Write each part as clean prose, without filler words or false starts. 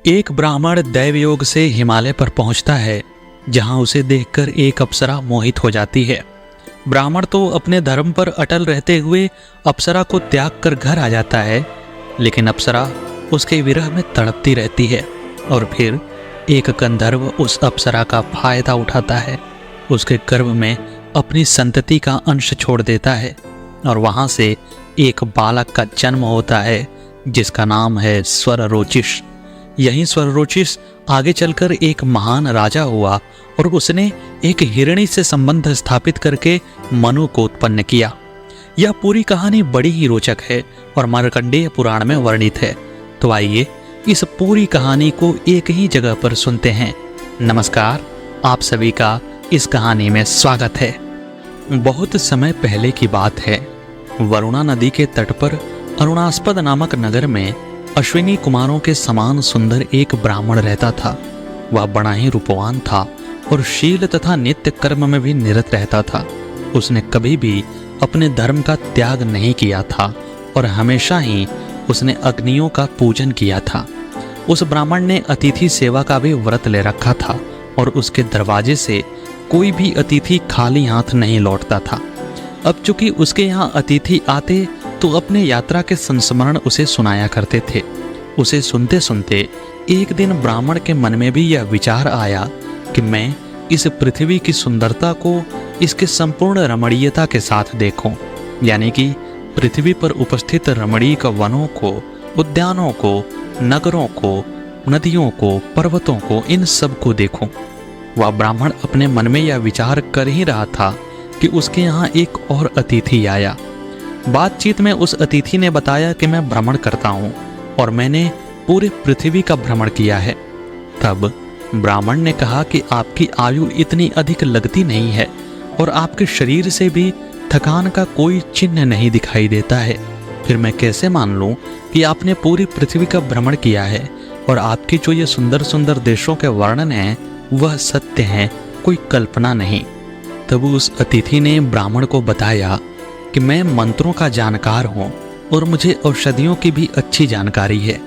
एक ब्राह्मण दैवयोग से हिमालय पर पहुंचता है, जहां उसे देखकर एक अप्सरा मोहित हो जाती है। ब्राह्मण तो अपने धर्म पर अटल रहते हुए अप्सरा को त्याग कर घर आ जाता है, लेकिन अप्सरा उसके विरह में तड़पती रहती है और फिर एक गंधर्व उस अप्सरा का फायदा उठाता है, उसके गर्भ में अपनी संतति का अंश छोड़ देता है और वहां से एक बालक का जन्म होता है जिसका नाम है स्वररोचिष। यही स्वररोचिष आगे चलकर एक महान राजा हुआ और उसने एक हिरणी से संबंध स्थापित करके मनु को उत्पन्न किया। यह पूरी कहानी बड़ी ही रोचक है और मार्कंडेय पुराण में वर्णित है। तो आइए इस पूरी कहानी को एक ही जगह पर सुनते हैं। नमस्कार, आप सभी का इस कहानी में स्वागत है। बहुत समय पहले की बात है। वरुणा नदी के तट पर अरुणास्पद नामक नगर में अश्विनी कुमारों के समान सुंदर एक ब्राह्मण रहता था। वह बड़ा ही रूपवान था और शील तथा नित्य कर्म में भी निरत रहता था। उसने कभी भी अपने धर्म का त्याग नहीं किया था और हमेशा ही उसने अग्नियों का पूजन किया था। उस ब्राह्मण ने अतिथि सेवा का भी व्रत ले रखा था और उसके दरवाजे से कोई भी अतिथि खाली हाथ नहीं लौटता था। अब चूंकि उसके यहाँ अतिथि आते तो अपने यात्रा के संस्मरण उसे सुनाया करते थे। उसे सुनते सुनते एक दिन ब्राह्मण के मन में भी यह विचार आया कि मैं इस पृथ्वी की सुंदरता को इसके संपूर्ण रमणीयता के साथ देखूं, यानी कि पृथ्वी पर उपस्थित रमणीक वनों को, उद्यानों को, नगरों को, नदियों को, पर्वतों को, इन सब को देखूं। वह ब्राह्मण अपने मन में यह विचार कर ही रहा था कि उसके यहाँ एक और अतिथि आया। बातचीत में उस अतिथि ने बताया कि मैं भ्रमण करता हूँ और मैंने पूरे पृथ्वी का भ्रमण किया है। तब ब्राह्मण ने कहा कि आपकी आयु इतनी अधिक लगती नहीं है और आपके शरीर से भी थकान का कोई चिन्ह नहीं दिखाई देता है। फिर मैं कैसे मान लूं कि आपने पूरी पृथ्वी का भ्रमण किया है और आपके जो ये सुंदर सुंदर देशों के वर्णन हैं वह सत्य हैं, कोई कल्पना नहीं। तब उस अतिथि ने ब्राह्मण को बताया कि मैं मंत्रों का जानकार हूँ और मुझे औषधियों की भी अच्छी जानकारी है।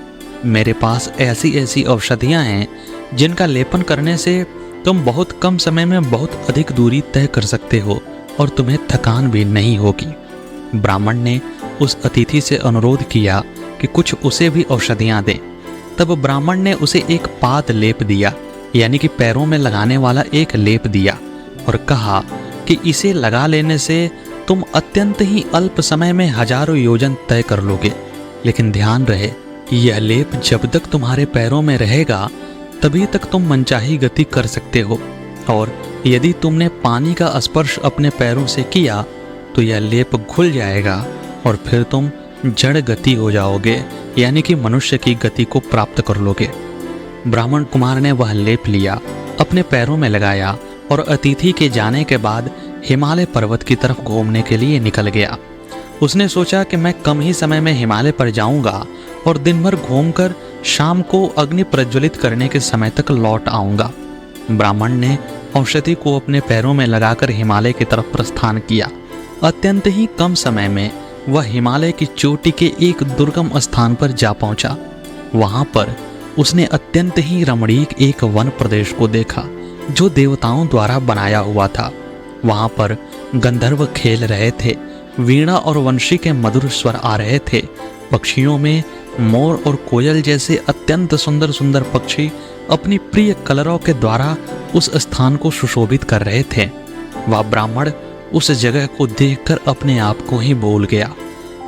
मेरे पास ऐसी ऐसी औषधियाँ हैं जिनका लेपन करने से तुम बहुत कम समय में बहुत अधिक दूरी तय कर सकते हो और तुम्हें थकान भी नहीं होगी। ब्राह्मण ने उस अतिथि से अनुरोध किया कि कुछ उसे भी औषधियाँ दें। तब ब्राह्मण ने उसे एक पाद लेप दिया, यानी कि पैरों में लगाने वाला एक लेप दिया और कहा कि इसे लगा लेने से तुम अत्यंत ही अल्प समय में हजारों योजन तय कर लोगे। लेकिन ध्यान रहे, यह लेप जब तक तुम्हारे पैरों में रहेगा तभी तक तुम मनचाही गति कर सकते हो, और यदि तुमने पानी का स्पर्श अपने पैरों से किया तो यह लेप घुल जाएगा और फिर तुम जड़ गति हो जाओगे, यानी कि मनुष्य की गति को प्राप्त कर लोगे। ब्राह्मण कुमार ने वह लेप लिया, अपने पैरों में लगाया और अतिथि के जाने के बाद हिमालय पर्वत की तरफ घूमने के लिए निकल गया। उसने सोचा कि मैं कम ही समय में हिमालय पर जाऊंगा और दिन भर घूमकर शाम को अग्नि प्रज्वलित करने के समय तक लौट आऊंगा। ब्राह्मण ने औषधि को अपने पैरों में लगाकर हिमालय की तरफ प्रस्थान किया। अत्यंत ही कम समय में वह हिमालय की चोटी के एक दुर्गम स्थान पर जा पहुंचा। वहां पर उसने अत्यंत ही रमणीक एक वन प्रदेश को देखा जो देवताओं द्वारा बनाया हुआ था। वहां पर गंधर्व खेल रहे थे, वीणा और वंशी के मधुर स्वर आ रहे थे। पक्षियों में मोर और कोयल जैसे अत्यंत सुंदर सुंदर पक्षी अपनी प्रिय कलरव के द्वारा उस स्थान को सुशोभित कर रहे थे। वह ब्राह्मण उस जगह को देखकर अपने आप को ही भूल गया,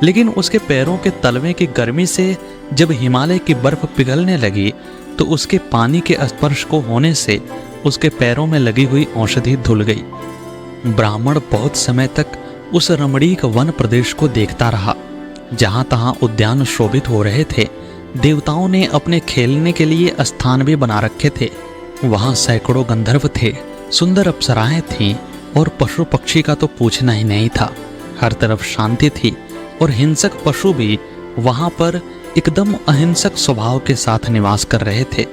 लेकिन उसके पैरों के तलवे की गर्मी से जब हिमालय की बर्फ पिघलने लगी तो उसके पानी के स्पर्श को होने से उसके पैरों में लगी हुई औषधि धुल गई। ब्राह्मण बहुत समय तक उस रमणीक वन प्रदेश को देखता रहा। जहां तहां उद्यान शोभित हो रहे थे। देवताओं ने अपने खेलने के लिए स्थान भी बना रखे थे। वहां सैकड़ों गंधर्व थे, सुंदर अप्सराएं थीं और पशु पक्षी का तो पूछना ही नहीं था। हर तरफ शांति थी और हिंसक पशु भी वहां पर एकदम अहिंसक स्वभाव के साथ निवास कर रहे थे।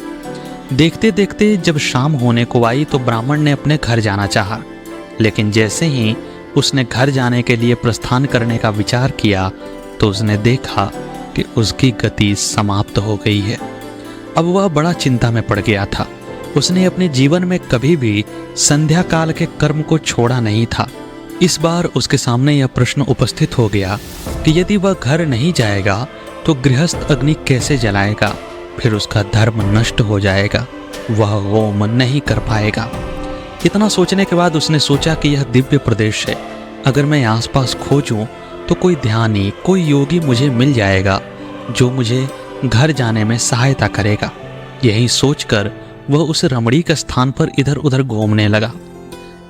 देखते देखते जब शाम होने को आई तो ब्राह्मण ने अपने घर जाना चाहा, लेकिन जैसे ही उसने घर जाने के लिए प्रस्थान करने का विचार किया तो उसने देखा कि उसकी गति समाप्त हो गई है। अब वह बड़ा चिंता में पड़ गया था। उसने अपने जीवन में कभी भी संध्या काल के कर्म को छोड़ा नहीं था। इस बार उसके सामने यह प्रश्न उपस्थित हो गया कि यदि वह घर नहीं जाएगा तो गृहस्थ अग्नि कैसे जलाएगा, फिर उसका धर्म नष्ट हो जाएगा, वह होम नहीं कर पाएगा। इतना सोचने के बाद उसने सोचा कि यह दिव्य प्रदेश है, अगर मैं आसपास खोजूं तो कोई ध्यानी, कोई योगी मुझे मिल जाएगा जो मुझे घर जाने में सहायता करेगा। यही सोचकर वह उस रमणीक स्थान पर इधर उधर घूमने लगा।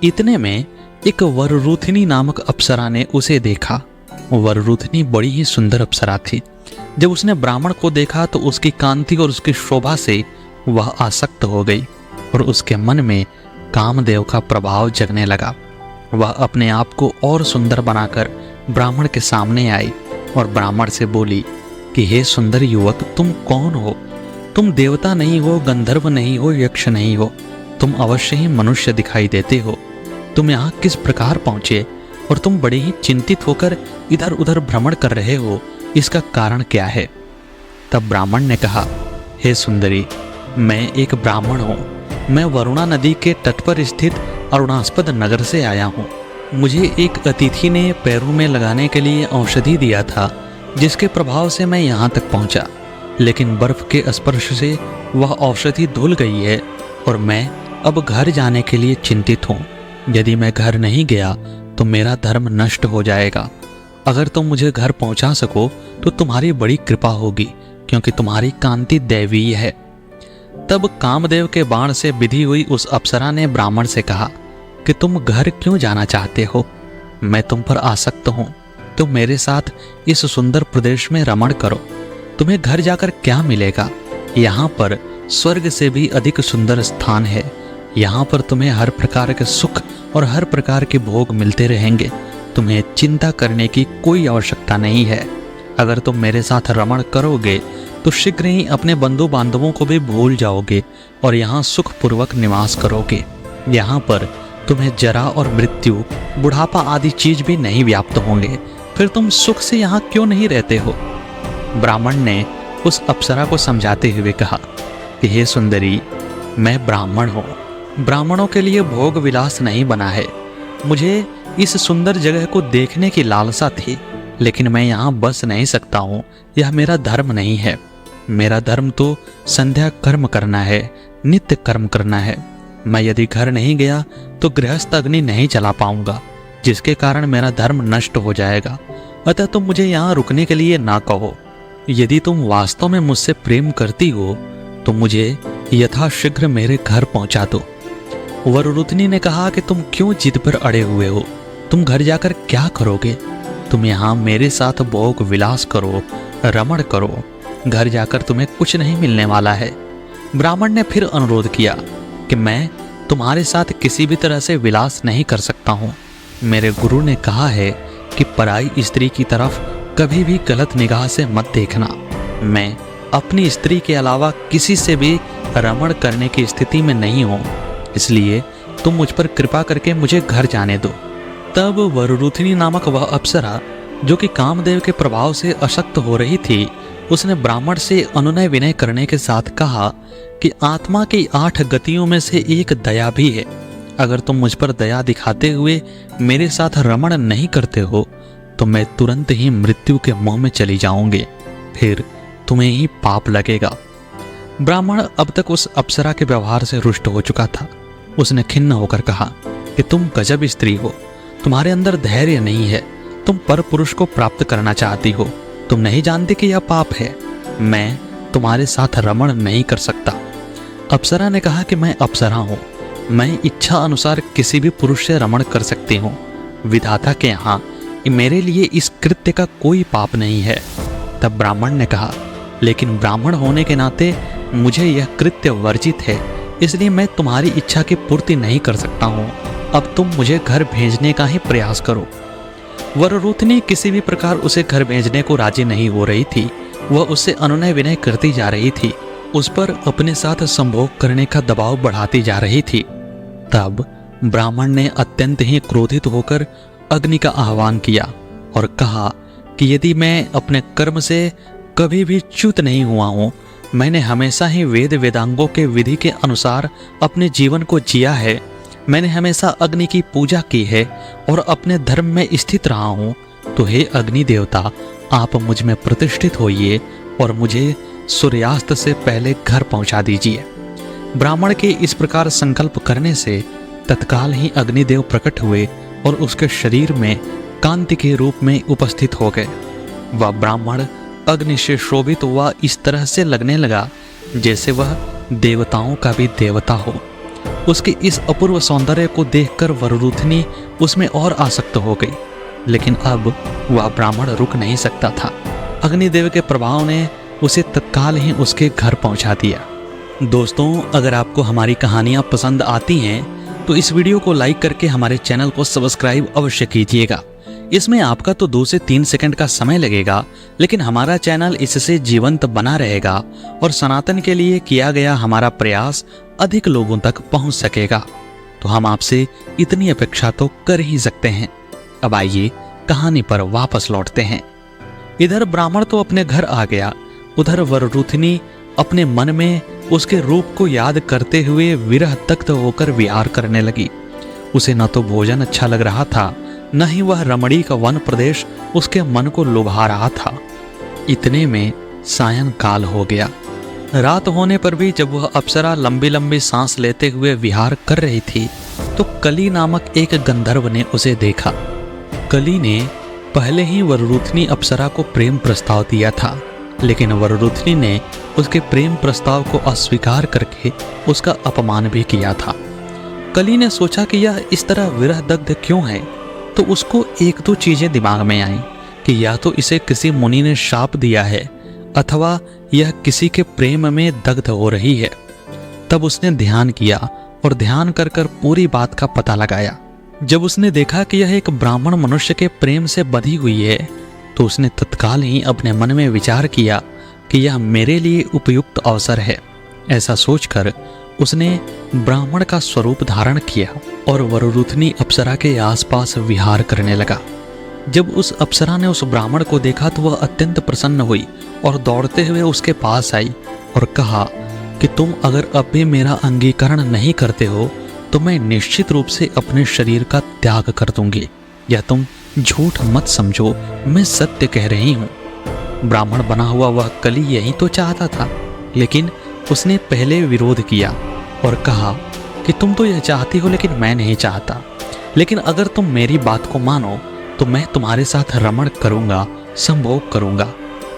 इतने में एक वररूथिनी नामक अप्सरा ने उसे देखा। वररूथिनी बड़ी ही सुंदर अप्सरा थी। जब उसने ब्राह्मण को देखा तो उसकी कांति और उसकी शोभा से वह आसक्त हो गई और उसके मन में कामदेव का प्रभाव जगने लगा। वह अपने आप को और सुंदर बनाकर ब्राह्मण के सामने आई और ब्राह्मण से बोली कि हे सुंदर युवक, तुम कौन हो? तुम देवता नहीं हो, गंधर्व नहीं हो, यक्ष नहीं हो, तुम अवश्य ही मनुष्य दिखाई देते हो। तुम यहाँ किस प्रकार पहुँचे और तुम बड़े ही चिंतित होकर इधर उधर भ्रमण कर रहे हो, इसका कारण क्या है? तब ब्राह्मण ने कहा, हे सुंदरी, मैं एक ब्राह्मण हूँ। मैं वरुणा नदी के तट पर स्थित अरुणास्पद नगर से आया हूँ। मुझे एक अतिथि ने पैरों में लगाने के लिए औषधि दिया था, जिसके प्रभाव से मैं यहाँ तक पहुँचा, लेकिन बर्फ के स्पर्श से वह औषधि धुल गई है और मैं अब घर जाने के लिए चिंतित हूँ। यदि मैं घर नहीं गया तो मेरा धर्म नष्ट हो जाएगा। अगर तुम मुझे घर पहुँचा सको तो तुम्हारी बड़ी कृपा होगी, क्योंकि तुम्हारी कांति दैवीय है। तब कामदेव के बाण से विधि हुई उस अप्सरा ने ब्राह्मण से कहा कि तुम घर क्यों जाना चाहते हो? मैं तुम पर आसक्त हूँ। तुम मेरे साथ इस सुंदर प्रदेश में रमण करो। तुम्हें घर जाकर क्या मिलेगा? यहाँ पर स्वर्ग से भी अधिक सुंदर स्थान है। यहाँ पर तुम्हें हर प्रकार के सुख और हर प्रकार के भोग मिलते रहेंगे। तुम्हें चिंता करने की कोई आवश्यकता नहीं है। अगर तुम मेरे साथ रमण करोगे तो शीघ्र ही अपने बंधु बांधवों को भी भूल जाओगे और यहाँ सुखपूर्वक निवास करोगे। यहाँ पर तुम्हें जरा और मृत्यु, बुढ़ापा आदि चीज भी नहीं व्याप्त होंगे। फिर तुम सुख से यहाँ क्यों नहीं रहते हो? ब्राह्मण ने उस अप्सरा को समझाते हुए कहा कि हे सुंदरी, मैं ब्राह्मण हूँ। ब्राह्मणों के लिए भोग विलास नहीं बना है। मुझे इस सुंदर जगह को देखने की लालसा थी, लेकिन मैं यहाँ बस नहीं सकता हूँ। यह मेरा धर्म नहीं है। मेरा धर्म तो संध्या कर्म करना है, नित्य कर्म करना है। मैं यदि घर नहीं गया तो गृहस्थ अग्नि नहीं चला पाऊंगा, जिसके कारण मेरा धर्म नष्ट हो जाएगा। अतः तुम मुझे यहाँ रुकने के लिए ना कहो। यदि तुम वास्तव में मुझसे प्रेम करती हो तो मुझे यथाशीघ्र मेरे घर पहुंचा दो। वरुरुतनी ने कहा कि तुम क्यों जिद पर अड़े हुए हो? तुम घर जाकर क्या करोगे? तुम यहाँ मेरे साथ भोग विलास करो, रमण करो। घर जाकर तुम्हें कुछ नहीं मिलने वाला है। ब्राह्मण ने फिर अनुरोध किया कि मैं तुम्हारे साथ किसी भी तरह से विलास नहीं कर सकता हूँ। मेरे गुरु ने कहा है कि पराई स्त्री की तरफ कभी भी गलत निगाह से मत देखना। मैं अपनी स्त्री के अलावा किसी से भी रमण करने की स्थिति में नहीं हूँ, इसलिए तुम मुझ पर कृपा करके मुझे घर जाने दो। तब वरुरुथिनी नामक वह अप्सरा, जो कि कामदेव के प्रभाव से अशक्त हो रही थी, उसने ब्राह्मण से अनुनय विनय करने के साथ कहा कि आत्मा की 8 गतियों में से एक दया भी है। अगर तुम मुझ पर दया दिखाते हुए मेरे साथ रमण नहीं करते हो तो मैं तुरंत ही मृत्यु के मुंह में चली जाऊंगी, फिर तुम्हें ही पाप लगेगा। ब्राह्मण अब तक उस अप्सरा के व्यवहार से रुष्ट हो चुका था। उसने खिन्न होकर कहा कि तुम गजब स्त्री हो, तुम्हारे अंदर धैर्य नहीं है। तुम पर पुरुष को प्राप्त करना चाहती हो। तुम नहीं जानती कि यह पाप है। मैं तुम्हारे साथ रमण नहीं कर सकता। अप्सरा ने कहा कि मैं अप्सरा हूँ, मैं इच्छा अनुसार किसी भी पुरुष से रमण कर सकती हूँ। विधाता के यहाँ मेरे लिए इस कृत्य का कोई पाप नहीं है। तब ब्राह्मण ने कहा, लेकिन ब्राह्मण होने के नाते मुझे यह कृत्य वर्जित है, इसलिए मैं तुम्हारी इच्छा की पूर्ति नहीं कर सकता हूँ। अब तुम मुझे घर भेजने का ही प्रयास करो। वरुरुथिनी किसी भी प्रकार उसे घर भेजने को राजी नहीं हो रही थी। वह उससे अनुनय विनय करती जा रही थी, उस पर अपने साथ संभोग करने का दबाव बढ़ाती जा रही थी। तब ब्राह्मण ने अत्यंत ही क्रोधित होकर अग्नि का आह्वान किया और कहा कि यदि मैं अपने कर्म से कभी भी च्युत नहीं हुआ हूँ, मैंने हमेशा ही वेद वेदांगों के विधि के अनुसार अपने जीवन को जिया है। मैंने हमेशा अग्नि की पूजा की है और अपने धर्म में स्थित रहा हूँ। तो हे अग्नि देवता, आप मुझ में प्रतिष्ठित होइए और मुझे सूर्यास्त से पहले घर पहुँचा दीजिए। ब्राह्मण के इस प्रकार संकल्प करने से तत्काल ही अग्निदेव प्रकट हुए और उसके शरीर में कांति के रूप में उपस्थित हो गए। वह ब्राह्मण अग्नि से शोभित हुआ, इस तरह से लगने लगा जैसे वह देवताओं का भी देवता हो। उसके इस अपूर्व सौंदर्य को देखकर वररूथनी उसमें और आसक्त हो गई, लेकिन अब वह ब्राह्मण रुक नहीं सकता था। अग्निदेव के प्रभाव ने उसे तत्काल ही उसके घर पहुंचा दिया। दोस्तों, अगर आपको हमारी कहानियां पसंद आती हैं तो इस वीडियो को लाइक करके हमारे चैनल को सब्सक्राइब अवश्य कीजिएगा। इसमें आपका तो 2 से 3 सेकंड का समय लगेगा, लेकिन हमारा चैनल इससे जीवंत बना रहेगा और सनातन के लिए किया गया हमारा प्रयास अधिक लोगों तक पहुंच सकेगा। तो हम आपसे इतनी अपेक्षा तो कर ही सकते हैं। अब आइए कहानी पर वापस लौटते हैं। इधर ब्राह्मण तो अपने घर आ गया, उधर वररूथनी अपने मन में उसके रूप को याद करते हुए विरह तख्त होकर विहार करने लगी। उसे न तो भोजन अच्छा लग रहा था, न ही वह रमणीय का वन प्रदेश उसके मन को लुभा रहा था। इतने में सायं काल हो गया। रात होने पर भी जब वह अप्सरा लंबी लंबी सांस लेते हुए विहार कर रही थी तो कली नामक एक गंधर्व ने उसे देखा। कली ने पहले ही वररूथनी अप्सरा को प्रेम प्रस्ताव दिया था, लेकिन वररूथनी ने उसके प्रेम प्रस्ताव को अस्वीकार करके उसका अपमान भी किया था। कली ने सोचा कि यह इस तरह विरह दग्ध क्यों है, तो उसको 1-2 चीजें दिमाग में आईं कि या तो इसे किसी मुनि ने शाप दिया है अथवा यह किसी के प्रेम में दग्ध हो रही है। तब उसने ध्यान किया और ध्यान कर कर पूरी बात का पता लगाया। जब उसने देखा कि यह एक ब्राह्मण मनुष्य के प्रेम से बधी हुई है तो उसने तत्काल ही अपने मन में विचार किया कि यह मेरे लिए उपयुक्त अवसर है। ऐसा सोचकर उसने ब्राह्मण का स्वरूप धारण किया और वररूथनी अप्सरा के आसपास विहार करने लगा। जब उस अप्सरा ने उस ब्राह्मण को देखा तो वह अत्यंत प्रसन्न हुई और दौड़ते हुए उसके पास आई और कहा कि तुम अगर अब भी मेरा अंगीकरण नहीं करते हो तो मैं निश्चित रूप से अपने शरीर का त्याग कर दूंगी। या तुम झूठ मत समझो, मैं सत्य कह रही हूँ। ब्राह्मण बना हुआ वह कली यही तो चाहता था, लेकिन उसने पहले विरोध किया और कहा कि तुम तो यह चाहती हो लेकिन मैं नहीं चाहता। लेकिन अगर तुम मेरी बात को मानो तो मैं तुम्हारे साथ रमण करूंगा, संभोग करूंगा।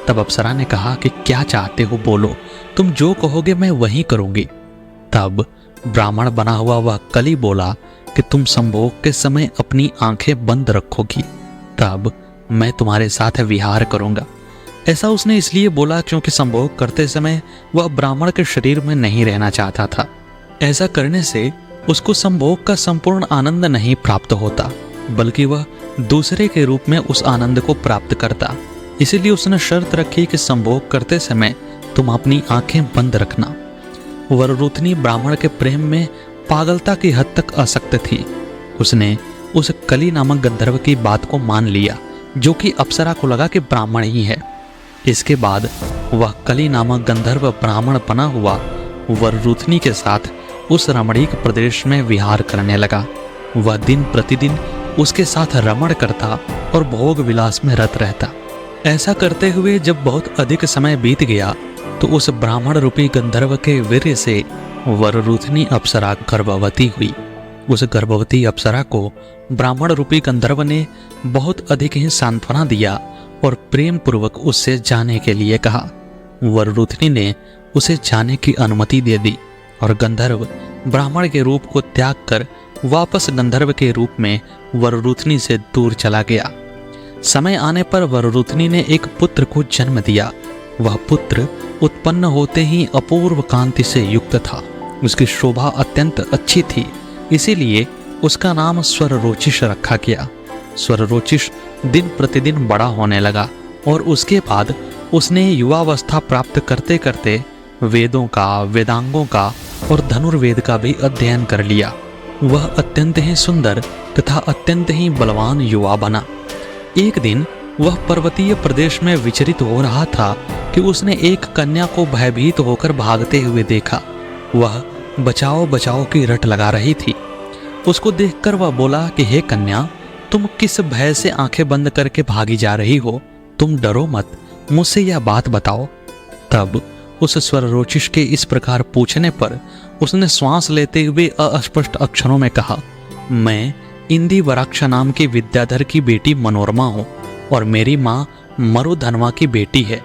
तब अप्सरा ने कहा कि क्या चाहते हो बोलो, तुम जो कहोगे मैं वही करूंगी। तब ब्राह्मण बना हुआ वह कली बोला कि तुम संभोग के समय अपनी आंखें बंद रखोगी, तब मैं तुम्हारे साथ विहार करूंगा। ऐसा उसने इसलिए बोला क्योंकि संभोग करते समय वह ब्राह्मण के शरीर में नहीं रहना चाहता था। ऐसा करने से उसको संभोग का संपूर्ण आनंद नहीं प्राप्त होता, बल्कि वह दूसरे के रूप में उस आनंद को प्राप्त करता। इसीलिए उसने शर्त रखी कि संभोग करते समय तुम अपनी आंखें बंद रखना। वररूथनी ब्राह्मण के प्रेम में पागलता की हद तक आसक्त थी। उसने उस कली नामक गंधर्व की बात को मान लिया, जो कि अप्सरा को लगा कि ब्राह्मण ही है। इसके बाद वह कली नामक गंधर्व ब्राह्मण बना हुआ वररूथनी के साथ उस रमणीक प्रदेश में विहार करने लगा। वह दिन प्रतिदिन उसके साथ रमण करता और भोग विलास में रत रहता। ऐसा करते हुए जब बहुत अधिक समय बीत गया तो उस ब्राह्मण रूपी गंधर्व के वीर्य से वररूथनी अप्सरा गर्भवती हुई। उस गर्भवती अप्सरा को ब्राह्मण रूपी गंधर्व ने बहुत अधिक ही सांत्वना दिया और प्रेम पूर्वक उससे जाने के लिए कहा। वररूथनी ने उसे जाने की अनुमति दे दी और गंधर्व ब्राह्मण के रूप को त्याग कर वापस गंधर्व के रूप में वररूथनी से दूर चला गया। समय आने पर वररूथनी ने एक पुत्र को जन्म दिया। वह पुत्र उत्पन्न होते ही अपूर्व कांति से युक्त था। उसकी शोभा अत्यंत अच्छी थी, इसीलिए उसका नाम स्वररोचिष रखा गया। स्वररोचिष दिन प्रतिदिन बड़ा होने लगा और उसके बाद उसने युवावस्था प्राप्त करते करते वेदों का, वेदांगों का और धनुर्वेद का भी अध्ययन कर लिया। वह अत्यंत ही सुंदर तथा अत्यंत ही बलवान युवा बना। एक दिन वह पर्वतीय प्रदेश में विचरित हो रहा था कि उसने एक कन्या को भयभीत होकर भागते हुए देखा। वह बचाओ बचाओ की रट लगा रही थी। उसको देखकर वह बोला कि हे कन्या, तुम किस भय से आंखें बंद करके भागी जा रही हो? तुम डरो मत, मुझसे यह बात बताओ। तब उस स्वररोचिष के इस प्रकार पूछने पर उसने श्वास लेते हुए अस्पष्ट अक्षरों में कहा, मैं इंदिवराक्ष नाम के विद्याधर की बेटी मनोरमा हूँ और मेरी माँ मरुधनवा की बेटी है।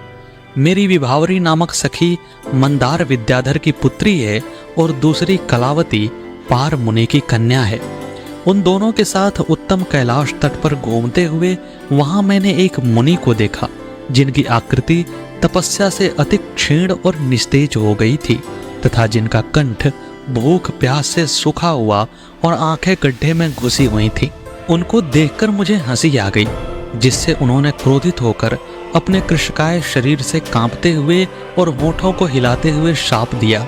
मेरी विभावरी नामक सखी मंदार विद्याधर की पुत्री है और दूसरी कलावती पार मुनि की कन्या है। उन दोनों के साथ उत्तम कैलाश तट पर घूमते हुए वहां मैंने एक मुनि को देखा, जिनकी आकृति तपस्या से अति क्षीण और निस्तेज हो गई थी तथा जिनका कंठ भूख प्यास से सूखा हुआ और आंखें गड्ढे में घुसी हुई थी। उनको देखकर मुझे हंसी आ गई, जिससे उन्होंने क्रोधित होकर अपने कृशकाय शरीर से कांपते हुए और होठों को हिलाते हुए शाप दिया,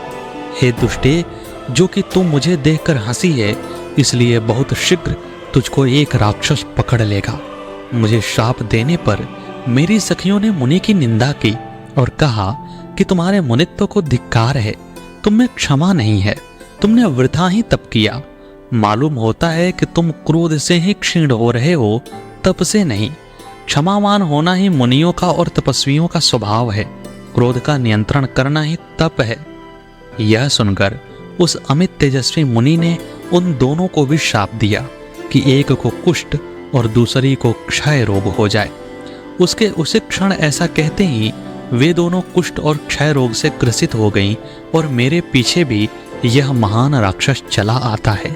हे दुष्टे, जो कि तू मुझे देखकर हंसी है, इसलिए बहुत शीघ्र तुझको एक राक्षस पकड़ लेगा। मुझे शाप देने पर मेरी सखियों ने मुनि की निंदा की और कहा कि तुम्हारे मुनित्व को धिक्कार है, तुम में क्षमा नहीं है, तुमने वृथा ही तप किया। मालूम होता है कि तुम क्रोध से ही क्षीण हो रहे हो, तप से नहीं। क्षमावान होना ही मुनियों का और तपस्वियों का स्वभाव है, क्रोध का नियंत्रण करना ही तप है। यह सुनकर उस अमित तेजस्वी मुनि ने उन दोनों को भी शाप दिया कि एक को कुष्ठ और दूसरी को क्षय रोग हो जाए। उसके उसी क्षण ऐसा कहते ही वे दोनों कुष्ठ और क्षय रोग से ग्रसित हो गईं और मेरे पीछे भी यह महान राक्षस चला आता है।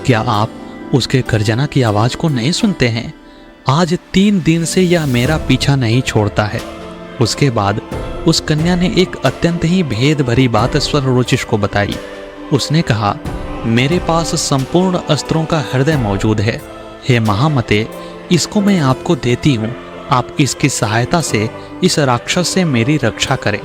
क्या आप उसके गर्जना की आवाज को नहीं सुनते हैं? आज 3 दिन से यह मेरा पीछा नहीं छोड़ता है। उसके बाद उस कन्या ने एक अत्यंत ही भेद भरी बात स्वररोचिष को बताई। उसने कहा, मेरे पास संपूर्ण अस्त्रों का हृदय मौजूद है। हे महामते, इसको मैं आपको देती हूँ। आप इसकी सहायता से इस राक्षस से मेरी रक्षा करें।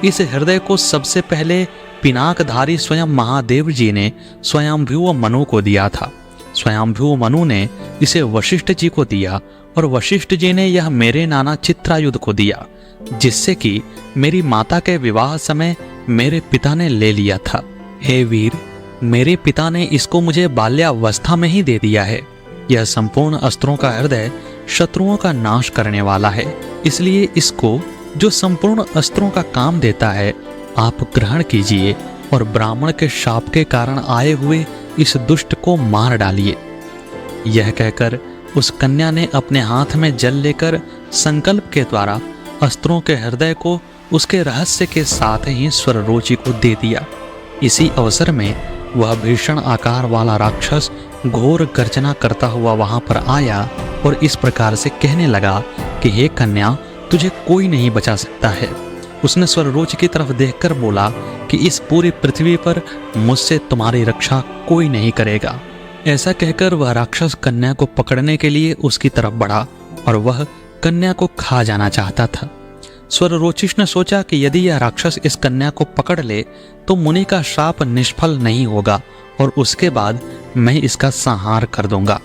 इस हृदय को सबसे पहले पिनाकधारी स्वयं महादेव जी ने स्वयंभू मनु को दिया था। स्वयंभू मनु ने इसे वशिष्ठ जी को दिया और वशिष्ठ जी ने यह मेरे नाना चित्रायुध को दिया, जिससे कि मेरी माता के विवाह समय मेरे पिता ने ले लिया था। हे वीर, मेरे पिता ने इसको मुझे बाल्यावस्था में ही दे दिया है। यह संपूर्ण अस्त्रों का हृदय शत्रुओं का नाश करने वाला है, इसलिए इसको, जो संपूर्ण अस्त्रों का काम देता है, आप ग्रहण कीजिए और ब्राह्मण के शाप के कारण आए हुए इस दुष्ट को मार डालिए। यह कहकर उस कन्या ने अपने हाथ में जल लेकर संकल्प के द्वारा अस्त्रों के हृदय को उसके रहस्य के साथ ही स्वररोचि को दे दिया। इसी अवसर में वह भीषण आकार वाला राक्षस घोर गर्जना करता हुआ वहां पर आया और इस प्रकार से कहने लगा कि हे कन्या, तुझे कोई नहीं बचा सकता है। उसने स्वररोचि की तरफ देखकर बोला कि इस पूरी पृथ्वी पर मुझसे तुम्हारी रक्षा कोई नहीं करेगा। ऐसा कहकर वह राक्षस कन्या को पकड़ने के लिए उसकी तरफ बढ़ा और वह कन्या को खा जाना चाहता था। स्वररोचिष ने सोचा कि यदि यह राक्षस इस कन्या को पकड़ ले तो मुनि का शाप निष्फल नहीं होगा और उसके बाद मैं इसका संहार कर दूंगा।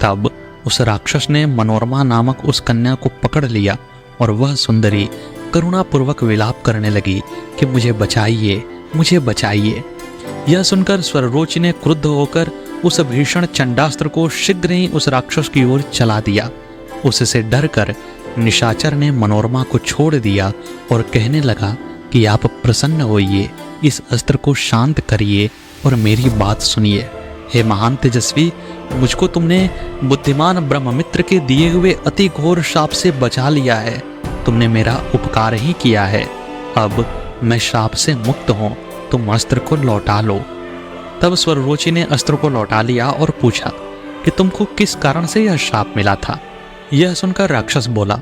तब उस राक्षस ने मनोरमा नामक उस कन्या को पकड़ लिया और वह सुंदरी करुणापूर्वक विलाप करने लगी कि मुझे बचाइए, मुझे बचाइए। यह सुनकर स्वररोचि ने क्रुद्ध होकर उस भीषण चंडास्त्र को शीघ्र ही उस राक्षस की ओर चला दिया। उससे डरकर निशाचर ने मनोरमा को छोड़ दिया और कहने लगा कि आप प्रसन्न होइए, इस अस्त्र को शांत करिए और मेरी बात सुनिए। हे महान तेजस्वी, मुझको तुमने बुद्धिमान ब्रह्ममित्र के दिए हुए अति घोर शाप से बचा लिया है। तुमने मेरा उपकार ही किया है। अब मैं शाप से मुक्त हूं, तुम अस्त्र को लौटा लो। तब स्वररोचि ने अस्त्र को लौटा लिया और पूछा कि तुमको किस कारण से यह शाप मिला था। यह सुनकर राक्षस बोला,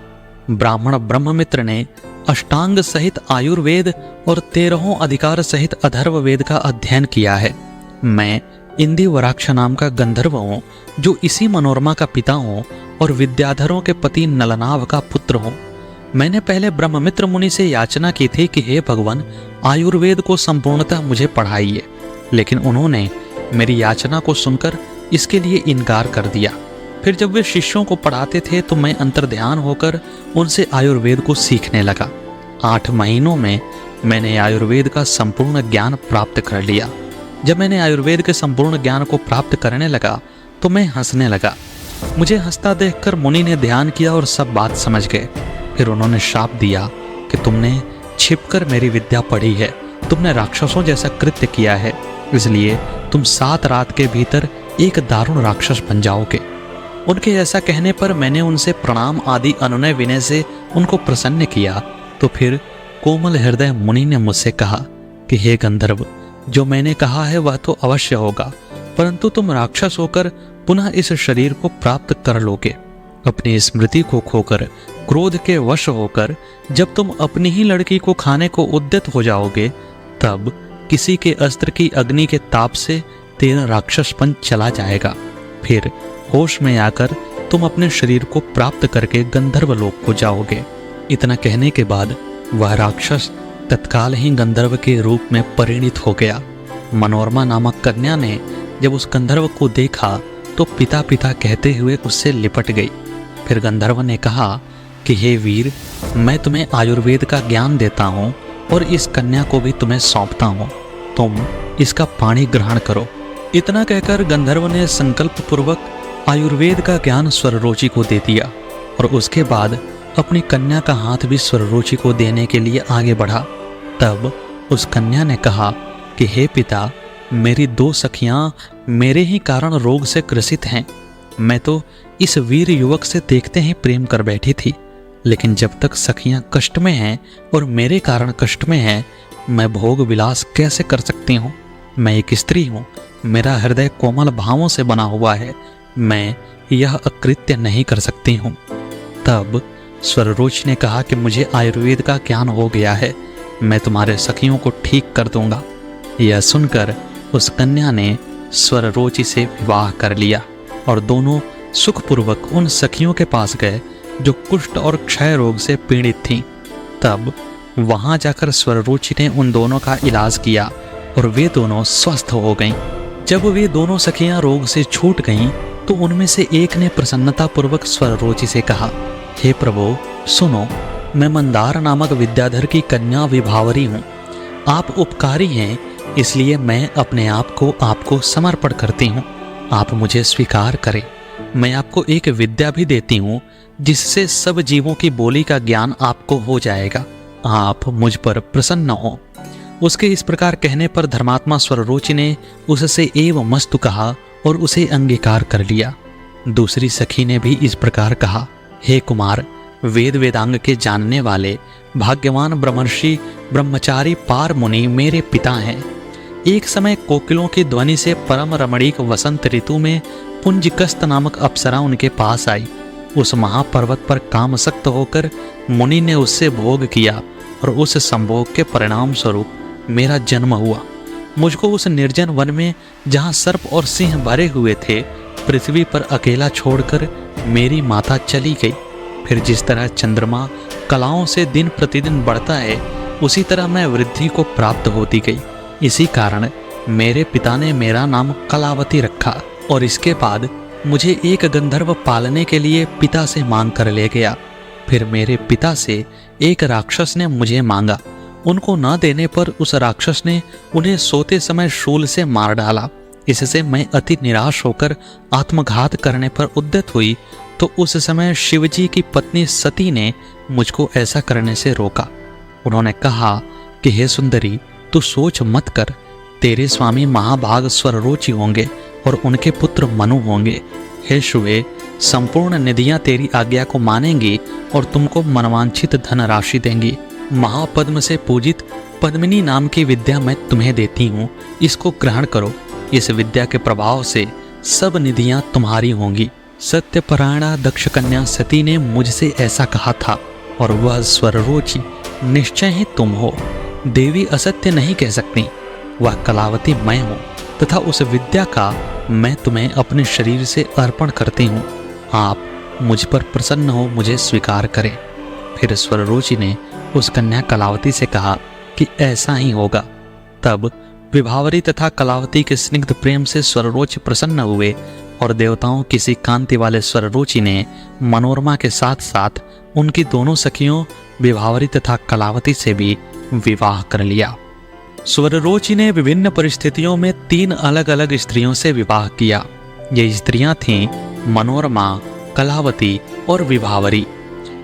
ब्राह्मण ब्रह्ममित्र ने अष्टांग सहित आयुर्वेद और 13 अधिकार सहित अथर्व वेद का अध्ययन किया है। मैं इंदिवराक्ष नाम का गंधर्व हूँ, जो इसी मनोरमा का पिता हूँ और विद्याधरों के पति नलनाभ का पुत्र हूँ। मैंने पहले ब्रह्ममित्र मुनि से याचना की थी कि हे भगवान, आयुर्वेद को संपूर्णतः मुझे पढ़ाइए, लेकिन उन्होंने मेरी याचना को सुनकर इसके लिए इनकार कर दिया। फिर जब वे शिष्यों को पढ़ाते थे तो मैं अंतर्ध्यान होकर उनसे आयुर्वेद को सीखने लगा। 8 महीनों में मैंने आयुर्वेद का संपूर्ण ज्ञान प्राप्त कर लिया। जब मैंने आयुर्वेद के संपूर्ण ज्ञान को प्राप्त करने लगा तो मैं हंसने लगा। मुझे हंसता देखकर मुनि ने ध्यान किया और सब बात समझ गए। फिर उन्होंने शाप दिया कि तुमने छिपकर मेरी विद्या पढ़ी है, तुमने राक्षसों जैसा कृत्य किया है, इसलिए तुम 7 रात के भीतर एक दारुण राक्षस बन जाओगे। उनके ऐसा कहने पर मैंने उनसे प्रणाम आदि अनुनय विनय से उनको प्रसन्न किया। तो फिर कोमल हृदय मुनि ने मुझसे कहा कि हे गंधर्व, जो मैंने कहा है वह तो अवश्य होगा, परंतु तुम राक्षस होकर पुनः इस शरीर को प्राप्त कर लोगे। अपनी स्मृति को खोकर, क्रोध के वश होकर जब तुम अपनी ही लड़की को खाने को उद्यत हो जाओगे, तब किसी के अस्त्र की अग्नि के ताप से तेरा राक्षसपन चला जाएगा। फिर होश में आकर तुम अपने शरीर को प्राप्त करके गंधर्व लोक को जाओगे। इतना कहने के बाद वह राक्षस तत्काल ही गंधर्व के रूप में परिणित हो गया। मनोरमा नामक कन्या ने जब उस गंधर्व को देखा तो पिता पिता कहते हुए उससे लिपट गई। फिर गंधर्व ने कहा कि हे वीर, मैं तुम्हें आयुर्वेद का ज्ञान देता हूँ और इस कन्या को भी तुम्हें सौंपता हूँ, तुम इसका पानी ग्रहण करो। इतना कहकर गंधर्व ने संकल्प पूर्वक आयुर्वेद का ज्ञान स्वररोचि को दे दिया और उसके बाद अपनी कन्या का हाथ भी स्वररोचि को देने के लिए आगे बढ़ा। तब उस कन्या ने कहा कि हे पिता, मेरी 2 सखियां मेरे ही कारण रोग से ग्रसित हैं। मैं तो इस वीर युवक से देखते ही प्रेम कर बैठी थी, लेकिन जब तक सखियां कष्ट में हैं और मेरे कारण कष्ट में हैं, मैं भोग विलास कैसे कर सकती हूँ। मैं एक स्त्री हूँ, मेरा हृदय कोमल भावों से बना हुआ है, मैं यह अकृत्य नहीं कर सकती हूँ। तब स्वररोच ने कहा कि मुझे आयुर्वेद का ज्ञान हो गया है, मैं तुम्हारे सखियों को ठीक कर दूंगा। यह सुनकर उस कन्या ने स्वररोचि से विवाह कर लिया और दोनों सुखपूर्वक उन सखियों के पास गए जो कुष्ठ और क्षय रोग से पीड़ित थीं। तब वहां जाकर स्वररोचि ने उन दोनों का इलाज किया और वे दोनों स्वस्थ हो गईं। जब वे दोनों सखियां रोग से छूट गईं तो उनमें से एक ने प्रसन्नता पूर्वक स्वररोचि से कहा, हे प्रभु सुनो, मैं मंदार नामक विद्याधर की कन्या विभावरी हूँ। आप उपकारी हैं, इसलिए मैं अपने आप को आपको समर्पण करती हूँ। आप मुझे स्वीकार करें। मैं आपको एक विद्या भी देती हूँ जिससे सब जीवों की बोली का ज्ञान आपको हो जाएगा। आप मुझ पर प्रसन्न हो। उसके इस प्रकार कहने पर धर्मात्मा स्वररोचि ने उससे एव मस्तु कहा और उसे अंगीकार कर लिया। दूसरी सखी ने भी इस प्रकार कहा, हे कुमार, वेद वेदांग के जानने वाले भाग्यवान ब्रह्मर्षि ब्रह्मचारी पार मुनि मेरे पिता हैं। एक समय कोकिलों की ध्वनि से परम रमणीक वसंत ऋतु में पुंजकस्त नामक अप्सरा उनके पास आई। उस महापर्वत पर कामसक्त होकर मुनि ने उससे भोग किया और उस संभोग के परिणाम स्वरूप मेरा जन्म हुआ। मुझको उस निर्जन वन में जहाँ सर्प और सिंह भरे हुए थे, पृथ्वी पर अकेला छोड़कर मेरी माता चली गई। फिर जिस तरह चंद्रमा कलाओं से दिन प्रतिदिन बढ़ता है, उसी तरह मैं वृद्धि को प्राप्त होती गई। इसी कारण मेरे पिता ने मेरा नाम कलावती रखा और इसके बाद मुझे एक गंधर्व पालने के लिए पिता से मांग कर ले गया। फिर मेरे पिता से एक राक्षस ने मुझे मांगा। उनको न देने पर उस राक्षस ने उन्हें सोते समय शूल से मार डाला। इससे मैं अति निराश होकर आत्मघात करने पर उद्यत हुई तो उस समय शिवजी की पत्नी सती ने मुझको ऐसा करने से रोका। उन्होंने कहा कि हे सुंदरी, तू सोच मत कर, तेरे स्वामी महाभाग स्वररोचि होंगे और उनके पुत्र मनु होंगे। हे शुवे, संपूर्ण निधियां तेरी आज्ञा को मानेंगी और तुमको मनवांछित धन राशि देंगी। महापद्म से पूजित पद्मिनी नाम की विद्या मैं तुम्हें देती हूँ, इसको ग्रहण करो। इस विद्या के प्रभाव से सब निधियां तुम्हारी होंगी। सत्यपरायणा दक्ष कन्या सती ने मुझसे ऐसा कहा था और वह स्वररोचि निश्चय ही तुम हो। देवी असत्य नहीं कह सकती, वह कलावती मैं हूँ तथा उस विद्या का मैं तुम्हें अपने शरीर से अर्पण करती हूँ। आप मुझ पर प्रसन्न हो, मुझे स्वीकार करें। फिर स्वररोचि ने उस कन्या कलावती से कहा कि ऐसा ही होगा। तब विभावरी तथा कलावती के स्निग्ध प्रेम से स्वररोचि प्रसन्न हुए और देवताओं किसी कांति वाले स्वररुचि ने मनोरमा के साथ साथ उनकी दोनों सखियों विभावरी तथा कलावती से भी विवाह कर लिया। स्वररुचि ने विभिन्न परिस्थितियों में 3 अलग अलग स्त्रियों से विवाह किया। ये स्त्रियां थीं मनोरमा, कलावती और विभावरी।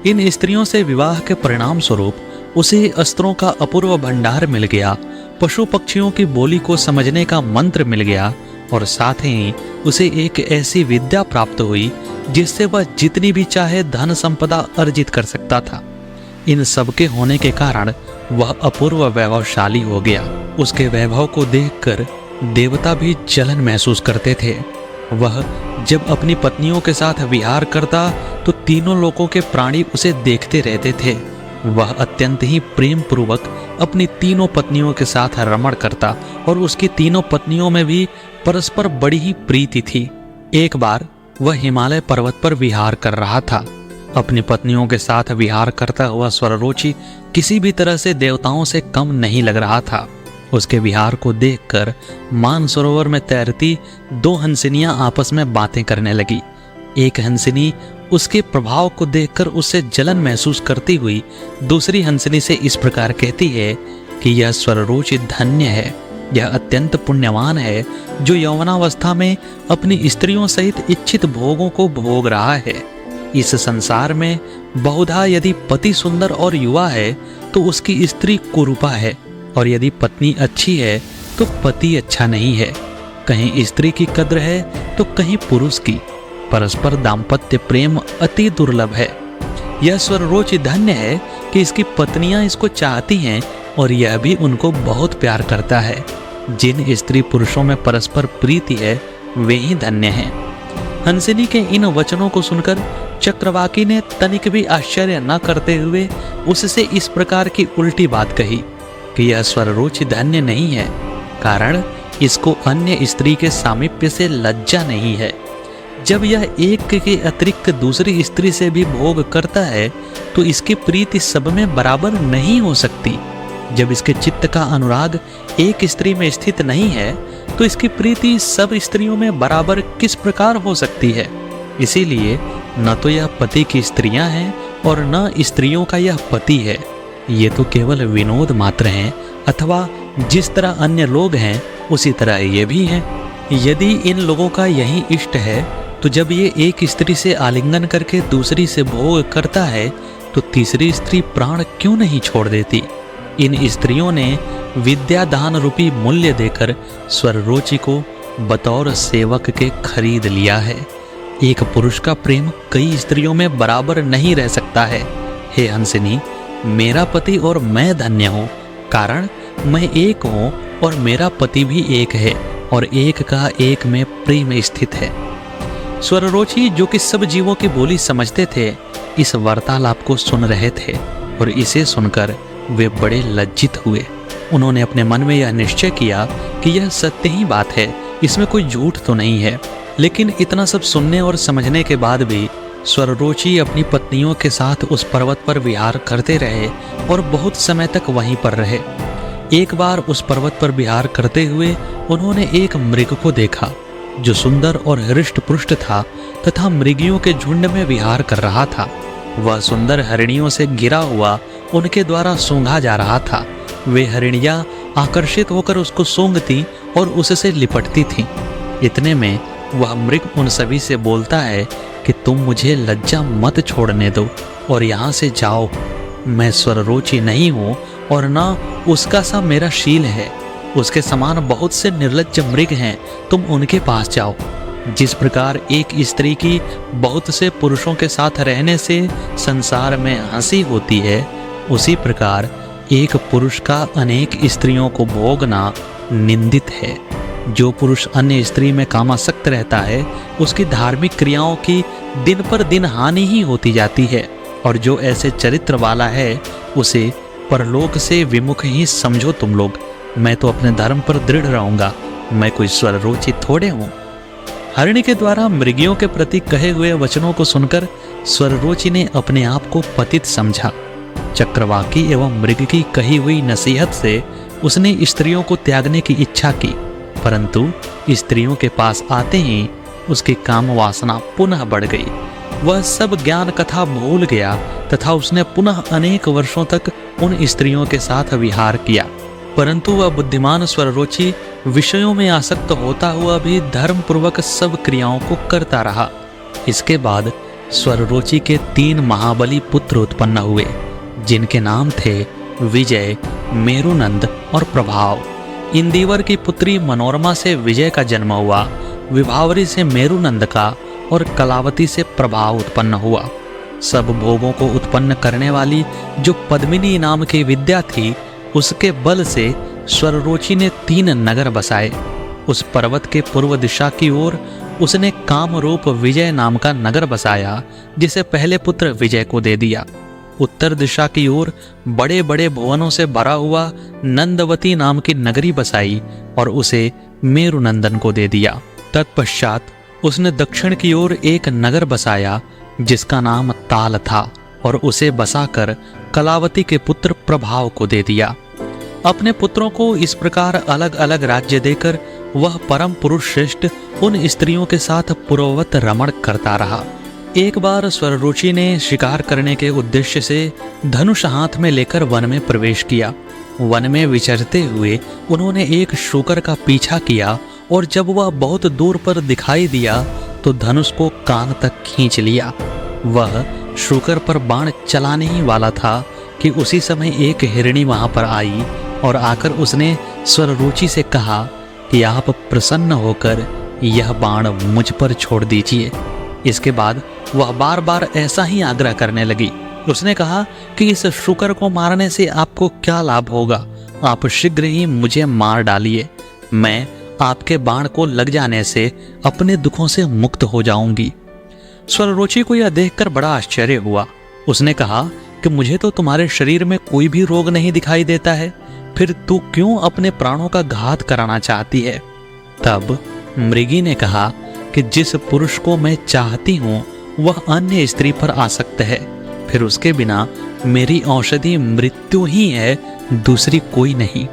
इन स्त्रियों से विवाह के परिणाम स्वरूप उसे अस्त्रों का अपूर्व भंडार मिल गया, पशु पक्षियों की बोली को समझने का मंत्र मिल गया और साथ ही उसे एक ऐसी विद्या प्राप्त हुई जिससे वह जितनी भी चाहे धन संपदा अर्जित कर सकता था। इन सब के होने के कारण वह अपूर्व वैभवशाली हो गया। उसके वैभव को देखकर देवता भी जलन महसूस करते थे। वह जब अपनी पत्नियों के साथ विहार करता तो तीनों लोकों के प्राणी उसे देखते रहते थे। वह अत्यंत ही प्रेम पूर्वक अपनी तीनों पत्नियों के साथ रमण करता और उसकी तीनों पत्नियों में भी परस्पर बड़ी ही प्रीति थी। एक बार वह हिमालय पर्वत पर विहार कर रहा था। अपनी पत्नियों के साथ विहार करता हुआ स्वररुचि किसी भी तरह से देवताओं से कम नहीं लग रहा था। उसके विहार को देखकर मानसरोवर में तैरती 2 हंसिनियां आपस में बातें करने लगी। एक हंसिनी उसके प्रभाव को देखकर उससे जलन महसूस करती हुई दूसरी हंसिनी से इस प्रकार कहती है कि यह स्वररुचि धन्य है, यह अत्यंत पुण्यवान है जो यौवनावस्था में अपनी स्त्रियों सहित इच्छित भोगों को भोग रहा है। इस संसार में बहुधा यदि पति सुंदर और युवा है तो उसकी स्त्री कुरूपा है, और यदि पत्नी अच्छी है तो पति अच्छा नहीं है। कहीं स्त्री की कद्र है तो कहीं पुरुष की। परस्पर दाम्पत्य प्रेम अति दुर्लभ है। यह स्वररुचि धन्य है कि इसकी पत्नियां इसको चाहती हैं और यह भी उनको बहुत प्यार करता है। जिन स्त्री पुरुषों में परस्पर प्रीति है वे ही धन्य हैं। हंसिनी के इन वचनों को सुनकर चक्रवाकी ने तनिक भी आश्चर्य न करते हुए उससे इस प्रकार की उल्टी बात कही कि यह स्वररुचि धन्य नहीं है, कारण इसको अन्य स्त्री के सामीप्य से लज्जा नहीं है। जब यह एक के अतिरिक्त दूसरी स्त्री से भी भोग करता है तो इसकी प्रीति सब में बराबर नहीं हो सकती। जब इसके चित्त का अनुराग एक स्त्री में स्थित नहीं है तो इसकी प्रीति सब स्त्रियों में बराबर किस प्रकार हो सकती है। इसीलिए न तो यह पति की स्त्रियां हैं और न स्त्रियों का यह पति है। ये तो केवल विनोद मात्र हैं, अथवा जिस तरह अन्य लोग हैं उसी तरह ये भी हैं। यदि इन लोगों का यही इष्ट है तो जब ये एक स्त्री से आलिंगन करके दूसरी से भोग करता है तो तीसरी स्त्री प्राण क्यों नहीं छोड़ देती। इन स्त्रियों ने विद्या दान रूपी मूल्य देकर स्वररुचि को बतौर सेवक के खरीद लिया है। एक पुरुष का प्रेम कई स्त्रियों में बराबर नहीं रह सकता है। हे हंसिनी, मेरा पति और मैं धन्य हूँ, कारण मैं एक हूँ और मेरा पति भी एक है और एक का एक में प्रेम स्थित है। स्वररुचि, जो कि सब जीवों की बोली समझते थे, इस वार्तालाप को सुन रहे थे और इसे सुनकर वे बड़े लज्जित हुए। उन्होंने अपने मन में यह निश्चय किया कि यह सत्य ही बात है, इसमें कोई झूठ तो नहीं है। लेकिन इतना सब सुनने और समझने के बाद भी स्वररुचि अपनी पत्नियों के साथ उस पर्वत पर विहार करते रहे और बहुत समय तक वहीं पर रहे। एक बार उस पर्वत पर विहार करते हुए उन्होंने एक मृग को देखा जो सुंदर और हृष्ट पुष्ट था तथा मृगियों के झुंड में विहार कर रहा था। वह सुंदर हरिणियों से घिरा हुआ उनके द्वारा सूंघा जा रहा था। वे हरिणियां आकर्षित होकर उसको सूंघती और उससे लिपटती थीं। इतने में वह मृग उन सभी से बोलता है कि तुम मुझे लज्जा मत छोड़ने दो और यहाँ से जाओ। मैं स्वररुचि नहीं हूँ और न उसका सा मेरा शील है। उसके समान बहुत से निर्लज्ज मृग हैं, तुम उनके पास जाओ। जिस प्रकार एक स्त्री की बहुत से पुरुषों के साथ रहने से संसार में हंसी होती है, उसी प्रकार एक पुरुष का अनेक स्त्रियों को भोगना निंदित है। जो पुरुष अन्य स्त्री में कामासक्त रहता है उसकी धार्मिक क्रियाओं की दिन पर दिन हानि ही होती जाती है, और जो ऐसे चरित्र वाला है उसे परलोक से विमुख ही समझो तुम लोग। मैं तो अपने धर्म पर दृढ़ रहूंगा, मैं कोई स्वररुचि थोड़े हूँ। हरिणी के द्वारा मृगियों के प्रति कहे हुए वचनों को सुनकर स्वररुचि ने अपने आप को पतित समझा। चक्रवाकी एवं मृग की कही हुई नसीहत से उसने स्त्रियों को त्यागने की इच्छा की, परंतु स्त्रियों के पास आते ही उसकी काम वासना पुनः बढ़ गई। वह सब ज्ञान कथा भूल गया तथा उसने पुनः अनेक वर्षों तक उन स्त्रियों के साथ विहार किया। परंतु वह बुद्धिमान स्वररोची विषयों में आसक्त होता हुआ भी धर्म पूर्वक सब क्रियाओं को करता रहा। इसके बाद स्वररोची के 3 महाबली पुत्र उत्पन्न हुए, जिनके नाम थे विजय, मेरुनंद और प्रभाव। इंदिवर की पुत्री मनोरमा से विजय का जन्म हुआ, विभावरी से मेरुनंद का और कलावती से प्रभाव उत्पन्न हुआ। सब भोगों को उत्पन्न करने वाली जो पद्मिनी नाम की विद्या थी, उसके बल से स्वररोची ने 3 नगर बसाए। उस पर्वत के पूर्व दिशा की ओर उसने कामरूप विजय नाम का नगर बसाया, जिसे पहले पुत्र विजय को दे दिया। उत्तर दिशा की ओर बड़े बड़े भुवनों से भरा हुआ नंदवती नाम की नगरी बसाई और उसे मेरुनंदन को दे दिया। तत्पश्चात उसने दक्षिण की ओर एक नगर बसाया, जिसका नाम ताल था, और उसे बसाकर कलावती के पुत्र प्रभाव को दे दिया। अपने पुत्रों को इस प्रकार अलग अलग राज्य देकर वह परम पुरुष श्रेष्ठ उन स्त्रियों के साथ पूर्ववत रमण करता रहा। एक बार स्वररुचि ने शिकार करने के उद्देश्य से धनुष हाथ में लेकर वन में प्रवेश किया। वन में विचरते हुए उन्होंने एक शूकर का पीछा किया, और जब वह बहुत दूर पर दिखाई दिया तो धनुष को कान तक खींच लिया। वह शूकर पर बाण चलाने ही वाला था कि उसी समय एक हिरणी वहां पर आई और आकर उसने स्वररुचि से कहा कि आप प्रसन्न होकर यह बाण मुझ पर छोड़ दीजिए। इसके बाद वह बार बार ऐसा ही आग्रह करने लगी। उसने कहा कि इस शूकर को मारने से आपको क्या लाभ होगा, आप शीघ्र ही मुझे मार डालिए, मैं आपके बाण को लग जाने से अपने दुखों से मुक्त हो जाऊंगी। स्वररुचि को यह देखकर बड़ा आश्चर्य हुआ। उसने कहा कि मुझे तो तुम्हारे शरीर में कोई भी रोग नहीं दिखाई देता है, फिर तू क्यों अपने प्राणों का घात कराना चाहती है? तब मृगी ने कहा कि जिस पुरुष को मैं चाहती हूँ वह अन्य स्त्री पर आसक्त है, फिर उसके बिना मेरी औषधि मृत्यु ही है, दूसरी कोई नहीं।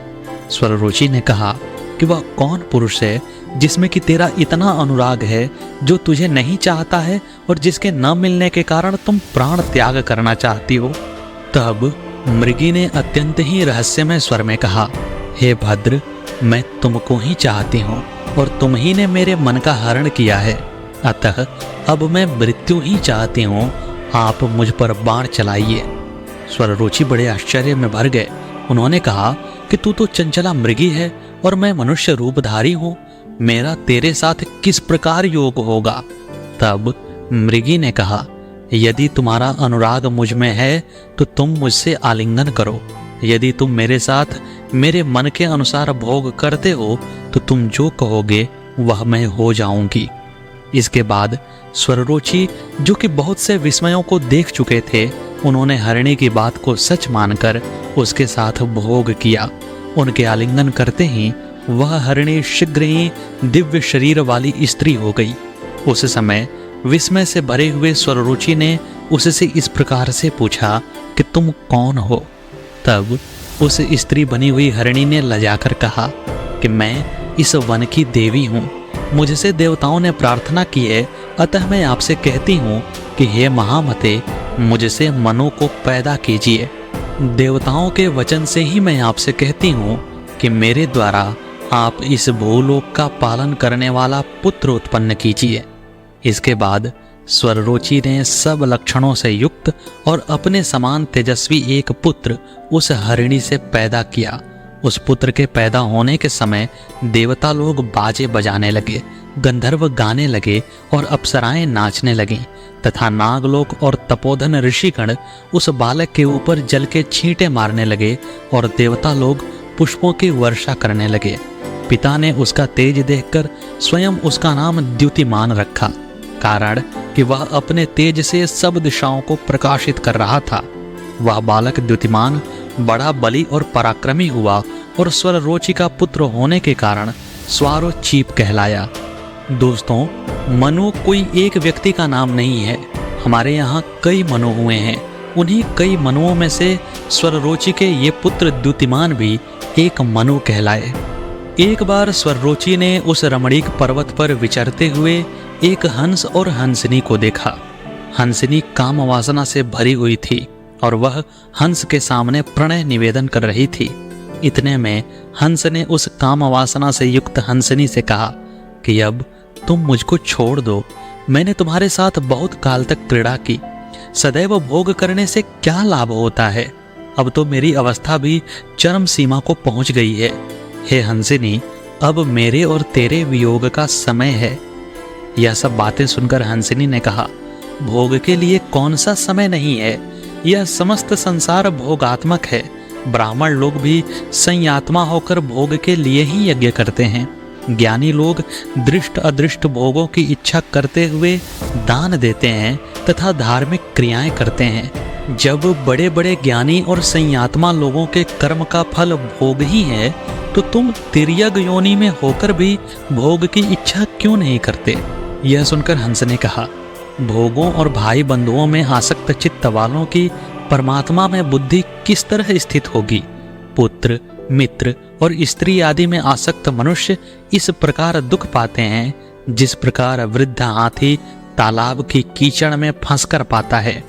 स्वररुचि ने कहा कि वह कौन पुरुष है जिसमें कि तेरा इतना अनुराग है, जो तुझे नहीं चाहता है और जिसके न मिलने के कारण तुम प्राण त्याग करना चाहती हो? तब मृगी ने अत्यंत ही रहस्यमय स्वर में कहा, हे भद्र, मैं तुमको ही चाहती हूँ और तुम ही ने मेरे मन का हरण किया है, अतः अब मैं मृत्यु ही चाहती हूँ, आप मुझ पर बाण चलाइए। स्वररुचि बड़े आश्चर्य में भर गए। उन्होंने कहा कि तू तो चंचला मृगी है और मैं मनुष्य रूपधारी हूँ, मेरा तेरे साथ किस प्रकार योग होगा? तब मृगी ने कहा, यदि तुम्हारा अनुराग मुझ में है तो तुम मुझसे आलिंगन करो, यदि तुम मेरे साथ मेरे मन के अनुसार भोग करते हो तो तुम जो कहोगे वह मैं हो जाऊंगी। इसके बाद स्वररुचि, जो कि बहुत से विस्मयों को देख चुके थे, उन्होंने हरिणी की बात को सच मानकर उसके साथ भोग किया। उनके आलिंगन करते ही वह हरिणी शीघ्र ही दिव्य शरीर वाली स्त्री हो गई। उस समय विस्मय से भरे हुए स्वररुचि ने उससे इस प्रकार से पूछा कि तुम कौन हो? तब उस स्त्री बनी हुई हरिणी ने लजाकर कहा कि मैं इस वन की देवी हूँ, मुझसे देवताओं ने प्रार्थना की है, अतः मैं आपसे कहती हूँ कि हे महामते, मुझसे मनु को पैदा कीजिए। देवताओं के वचन से ही मैं आपसे कहती हूँ कि मेरे द्वारा आप इस भूलोक का पालन करने वाला पुत्र उत्पन्न कीजिए। इसके बाद स्वररुचि ने सब लक्षणों से युक्त और अपने समान तेजस्वी एक पुत्र उस हरिणी से पैदा किया। उस पुत्र के पैदा होने के समय देवता लोग बाजे बजाने लगे, गंधर्व गाने लगे और अप्सराएं नाचने लगीं, तथा नागलोक और तपोधन ऋषिगण उस बालक के ऊपर जल के छींटे मारने लगे और देवता लोग पुष्पों की वर्षा करने लगे। पिता ने उसका तेज देखकर स्वयं उसका नाम द्युतिमान रखा, कारण कि वह अपने तेज से सब दिशाओं को प्रकाशित कर रहा था। वह बालक द्युतिमान बड़ा बली और पराक्रमी हुआ और स्वररुचि का पुत्र होने के कारण स्वारोचीप कहलाया। दोस्तों, मनु कोई एक व्यक्ति का नाम नहीं है, हमारे यहाँ कई मनु हुए हैं। उन्हीं कई मनुओं में से स्वररुचि के ये पुत्र द्युतिमान भी एक मनु कहलाए। एक बार स्वररुचि ने उस रमणीक पर्वत पर विचरते हुए एक हंस और हंसनी को देखा। हंसनी काम वासना से भरी हुई थी और वह हंस के सामने प्रणय निवेदन कर रही थी। इतने में हंस ने उस काम वासना से युक्त हंसनी से कहा कि अब तुम मुझको छोड़ दो। मैंने तुम्हारे साथ बहुत काल तक क्रीड़ा की, सदैव भोग करने से क्या लाभ होता है। अब तो मेरी अवस्था भी चरम सीमा को पहुंच गई है। हे हंसिनी, अब मेरे और तेरे वियोग का समय है। यह सब बातें सुनकर हंसिनी ने कहा, भोग के लिए कौन सा समय नहीं है। यह समस्त संसार भोगात्मक है। ब्राह्मण लोग भी संयात्मा होकर भोग के लिए ही यज्ञ करते हैं। ज्ञानी लोग दृष्ट अदृष्ट भोगों की इच्छा करते हुए दान देते हैं तथा धार्मिक क्रियाएं करते हैं। जब बड़े बड़े ज्ञानी और संयात्मा लोगों के कर्म का फल भोग ही है, तो तुम तिर्यक योनि में होकर भी भोग की इच्छा क्यों नहीं करते। यह सुनकर हंस ने कहा, भोगों और भाई बंधुओं में आसक्त चित्त वालों की परमात्मा में बुद्धि किस तरह स्थित होगी। पुत्र, मित्र और स्त्री आदि में आसक्त मनुष्य इस प्रकार दुख पाते हैं, जिस प्रकार वृद्ध हाथी तालाब की कीचड़ में फंसकर पाता है।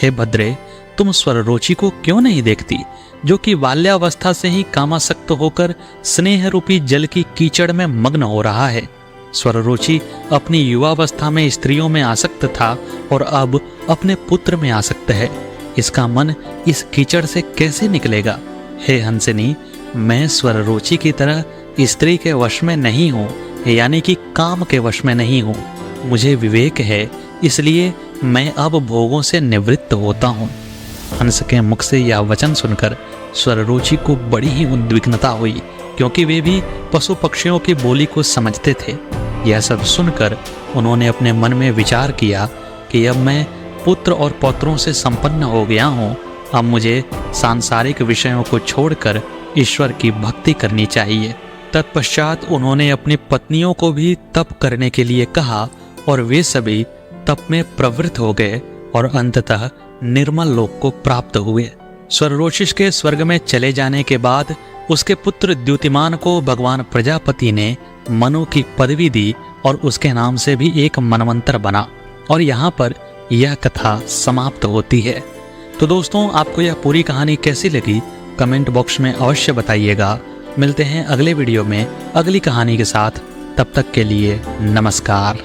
हे भद्रे, तुम स्वररोची को क्यों नहीं देखती, जो कि बाल्यावस्था से ही कामासक्त होकर स्नेह रूपी जल की कीचड़ में मग्न हो रहा है। स्वररोची अपनी युवावस्था में स्त्रियों में आसक्त था और अब अपने पुत्र में आसक्त है। इसका मन इस कीचड़ से कैसे निकलेगा। हे हंसिनी, मैं स्वररुचि की तरह स्त्री के वश में नहीं हूँ, यानी कि काम के वश में नहीं हूँ। मुझे विवेक है, इसलिए मैं अब भोगों से निवृत्त होता हूँ। हंस के मुख से यह वचन सुनकर स्वररुचि को बड़ी ही उद्विग्नता हुई, क्योंकि वे भी पशु पक्षियों की बोली को समझते थे। यह सब सुनकर उन्होंने अपने मन में विचार किया कि अब मैं पुत्र और पौत्रों से संपन्न हो गया हूँ। अब मुझे सांसारिक विषयों को छोड़कर ईश्वर की भक्ति करनी चाहिए। तत्पश्चात उन्होंने अपनी पत्नियों को भी तप करने के लिए कहा और वे सभी तप में प्रवृत्त हो गए और अंततः निर्मल लोक को प्राप्त हुए। स्वररोचिष के स्वर्ग में चले जाने के बाद उसके पुत्र द्युतिमान को भगवान प्रजापति ने मनु की पदवी दी और उसके नाम से भी एक मनवंतर बना। और यहाँ पर यह कथा समाप्त होती है। तो दोस्तों, आपको यह पूरी कहानी कैसी लगी कमेंट बॉक्स में अवश्य बताइएगा। मिलते हैं अगले वीडियो में अगली कहानी के साथ। तब तक के लिए नमस्कार।